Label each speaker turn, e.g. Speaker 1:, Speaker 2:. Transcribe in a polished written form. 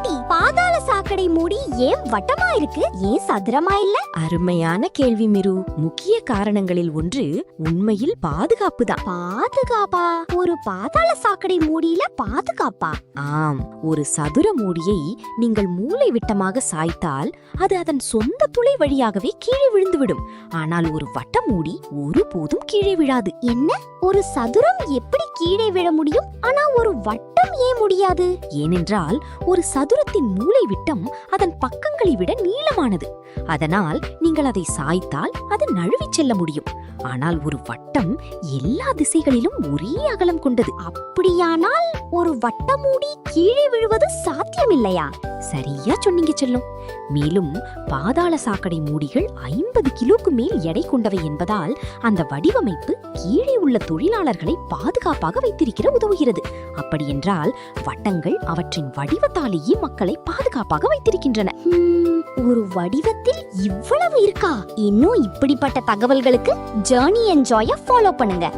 Speaker 1: Aunty, பாதாள சாக்கடை மூடி ஏன் வட்டமா இருக்கு, ஏன் சதுரமா இல்ல?
Speaker 2: அருமையான கேள்வி மிரு. முக்கிய காரணங்களில் ஒன்று உண்மையில் பாதுகாப்பு தான்.
Speaker 1: பாதுகாப்பா? ஒரு பாதாள சாக்கடை மூடியில பாதுகாப்பா?
Speaker 2: ஆம், ஒரு சதுர மூடியை நீங்கள் மூலை விட்டமாக சாய்த்தால் அது அதன் சொந்த துளை வழியாகவே கீழே விழுந்துவிடும். ஆனால் ஒரு வட்ட மூடி ஒருபோதும் கீழே விழாது.
Speaker 1: என்ன? ஒரு சதுரம் எப்படி கீழே விழ முடியும், ஆனா ஒரு வட்டம் ஏன் முடியாது?
Speaker 2: ஏனென்றால் ஒரு சதுரத்தின் மூலை விட்டம் அதன் பக்கங்களை விட நீளமானது. அதனால் நீங்கள் அதை சாய்த்தால் அது நழுவிச் செல்ல முடியும். ஆனால் ஒரு வட்டம் எல்லா திசைகளிலும் ஒரே அகலம் கொண்டது.
Speaker 1: அப்படியானால் ஒரு வட்ட மூடி கீழே விழுவது சாத்தியமில்லையா?
Speaker 2: சரியா சொன்னீங்க செல்லும். மேலும் பாதாள சாக்கடை மூடிகள் 50 கிலோக்கு மேல் எடை கொண்டவை என்பதால் அந்த வடிவமைப்பு கீழே உள்ள தொழிலாளர்களை பாதுகாப்பாக வைத்திருக்கிற உதவுகிறது. அப்படியென்றால் வட்டங்கள் அவற்றின் வடிவத்தாலேயே மக்களை பாதுகாப்பாக வைத்திருக்கின்றன.
Speaker 1: ஒரு வடிவத்தில் இவ்வளவு இருக்கா? இன்னும் இப்படிப்பட்ட தகவல்களுக்கு ஜர்னி என்ஜாய ஃபாலோ பண்ணுங்க.